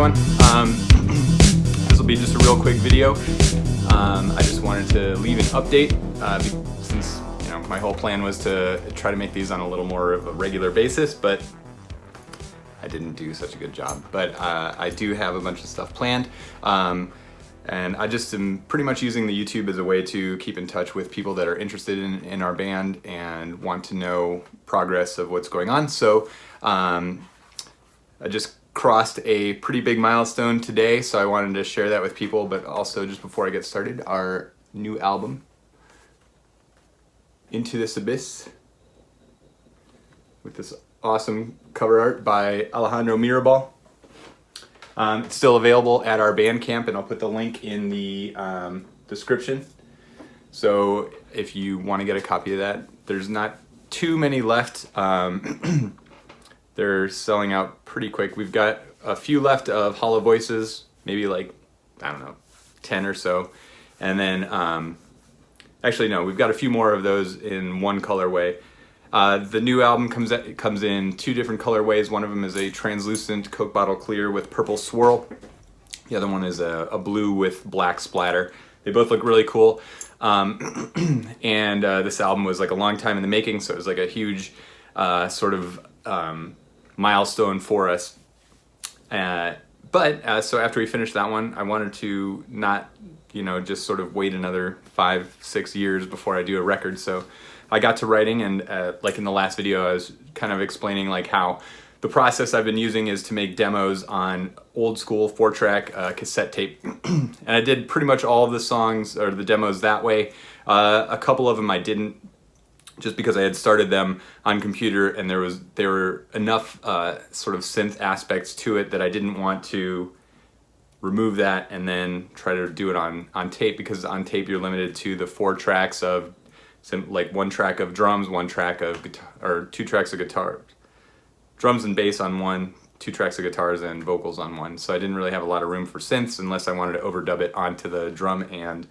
everyone. This will be just a real quick video. I just wanted to leave an update since my whole plan was to try to make these on a little more of a regular basis, but I didn't do such a good job. But I do have a bunch of stuff planned. And I just am pretty much using the YouTube as a way to keep in touch with people that are interested in our band and want to know progress of what's going on. So I just crossed a pretty big milestone today, so I wanted to share that with people. But also, just before I get started, our new album, Into This Abyss, with this awesome cover art by Alejandro Mirabal. It's still available at our Bandcamp, and I'll put the link in the description. So if you want to get a copy of that, there's not too many left. They're selling out pretty quick. We've got a few left of Hollow Voices, maybe like, I don't know, 10 or so. And then, actually no, we've got a few more of those in one colorway. The new album comes in two different colorways. One of them is a translucent Coke bottle clear with purple swirl. The other one is a blue with black splatter. They both look really cool. And this album was like a long time in the making, so it was like a huge sort of milestone for us. So after we finished that one, I wanted to not, just sort of wait another 5-6 years before I do a record. So I got to writing, and like in the last video, I was kind of explaining like how the process I've been using is to make demos on old school 4-track cassette tape. And I did pretty much all of the songs or the demos that way. A couple of them I didn't, just because I had started them on computer, and there were enough sort of synth aspects to it that I didn't want to remove that and then try to do it on tape, because on tape you're limited to the 4 tracks of like 1 track of drums, 1 track of guitar, or 2 tracks of guitar, drums and bass on one, 2 tracks of guitars and vocals on one. So I didn't really have a lot of room for synths unless I wanted to overdub it onto the drum and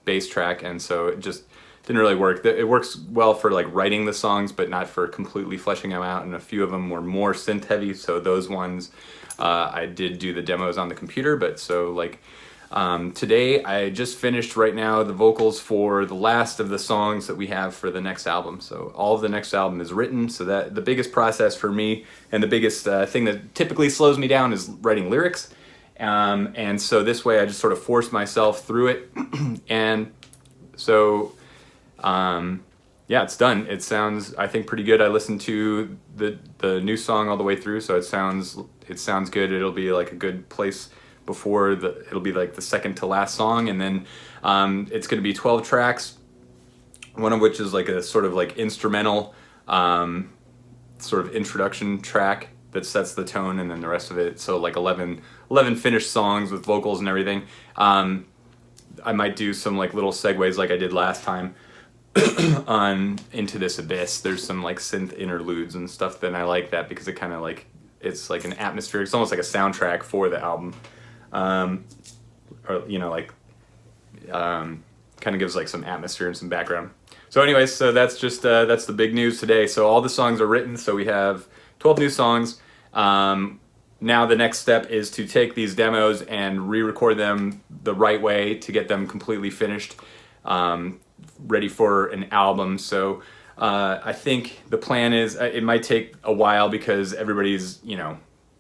bass track, and so it just didn't really work. It works well for like writing the songs, but not for completely fleshing them out, and a few of them were more synth heavy, so those ones I did do the demos on the computer. But so like today I just finished right now the vocals for the last of the songs that we have for the next album. So all of the next album is written, so that the biggest process for me and the biggest thing that typically slows me down is writing lyrics. And so this way I just sort of force myself through it. And so yeah, it's done. It sounds, I think, pretty good. I listened to the new song all the way through, so it sounds good. It'll be like a good place before it'll be like the second to last song, and then it's going to be 12 tracks, one of which is like a sort of like instrumental sort of introduction track that sets the tone, and then the rest of it, so like 11 finished songs with vocals and everything. I might do some like little segues like I did last time on Into This Abyss. There's some like synth interludes and stuff, that I like that because it kind of like, it's like an atmosphere. It's almost like a soundtrack for the album. Or kind of gives like some atmosphere and some background. So anyways, so that's just that's the big news today. So all the songs are written, so we have 12 new songs. Now the next step is to take these demos and re-record them the right way to get them completely finished, ready for an album. So I think the plan is, it might take a while because everybody's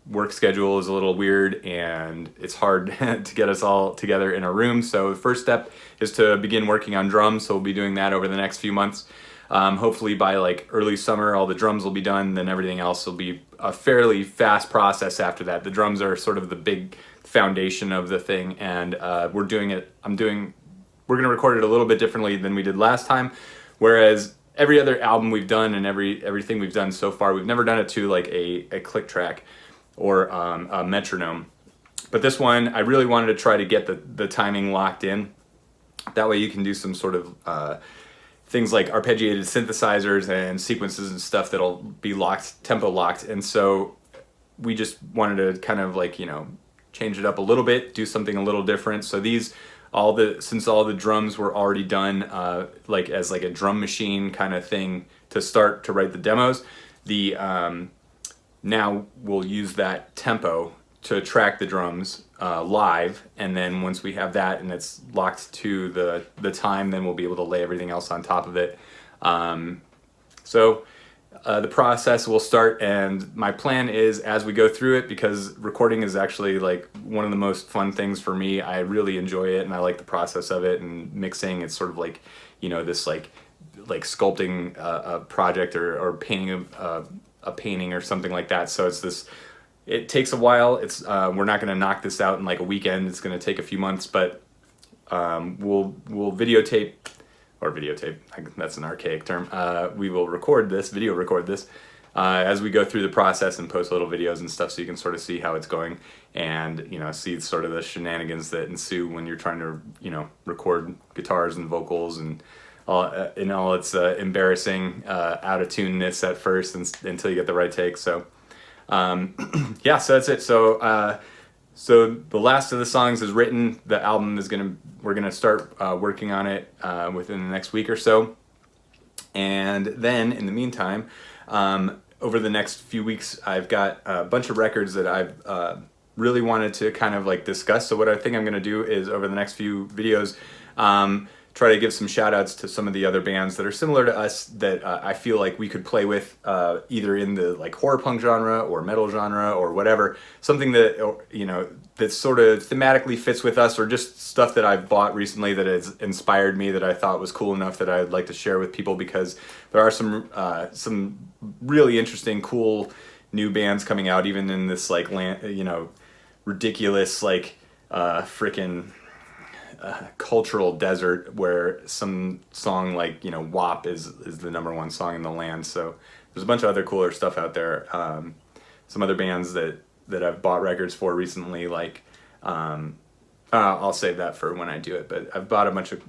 work schedule is a little weird, and it's hard to get us all together in a room. So the first step is to begin working on drums. So we'll be doing that over the next few months. Hopefully by like early summer, all the drums will be done. Then everything else will be a fairly fast process after that. The drums are sort of the big foundation of the thing, and we're going to record it a little bit differently than we did last time. Whereas every other album we've done and everything we've done so far, we've never done it to like a click track or a metronome. But this one, I really wanted to try to get the timing locked in. That way you can do some sort of things like arpeggiated synthesizers and sequences and stuff that'll be locked, tempo locked. And so we just wanted to kind of like, change it up a little bit, do something a little different. So since all the drums were already done like as like a drum machine kind of thing to start to write the demos, now we'll use that tempo to track the drums live, and then once we have that and it's locked to the time, then we'll be able to lay everything else on top of it. So the process will start, and my plan is, as we go through it, because recording is actually like one of the most fun things for me. I really enjoy it, and I like the process of it. And mixing, it's sort of like, you know, this like sculpting a project or painting a painting or something like that. So it's this. It takes a while. It's we're not going to knock this out in like a weekend. It's going to take a few months, but we'll videotape. Or videotape, that's an archaic term. We will video record this as we go through the process and post little videos and stuff, so you can sort of see how it's going, and, you know, see sort of the shenanigans that ensue when you're trying to, you know, record guitars and vocals and all in all its embarrassing out of tuneness at first, until you get the right take. So yeah, so that's it. So the last of the songs is written. The album is we're gonna start working on it within the next week or so, and then in the meantime, over the next few weeks, I've got a bunch of records that I've really wanted to kind of like discuss. So what I think I'm gonna do is, over the next few videos, try to give some shout outs to some of the other bands that are similar to us that I feel like we could play with, either in the like horror punk genre or metal genre or whatever, something that, you know, that sort of thematically fits with us, or just stuff that I've bought recently that has inspired me, that I thought was cool enough that I'd like to share with people, because there are some really interesting, cool new bands coming out, even in this like you know, ridiculous like frickin' cultural desert, where some song like, you know, WAP is the #1 song in the land. So there's a bunch of other cooler stuff out there. Some other bands that I've bought records for recently, like I'll save that for when I do it, but I've bought a bunch of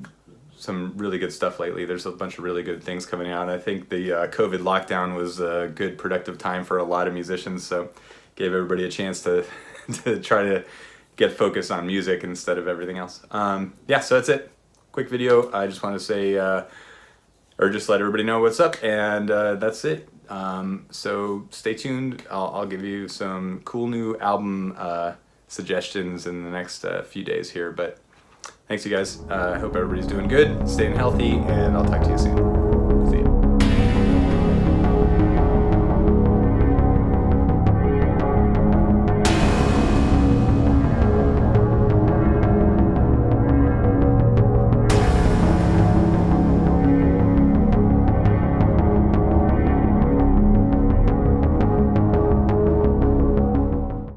some really good stuff lately. There's a bunch of really good things coming out. I think the COVID lockdown was a good productive time for a lot of musicians, so gave everybody a chance to to try to get focused on music instead of everything else. Yeah, so that's it. Quick video. I just want to say, or just let everybody know what's up, and that's it. So stay tuned. I'll give you some cool new album suggestions in the next few days here. But thanks, you guys. I hope everybody's doing good, staying healthy, and I'll talk to you soon.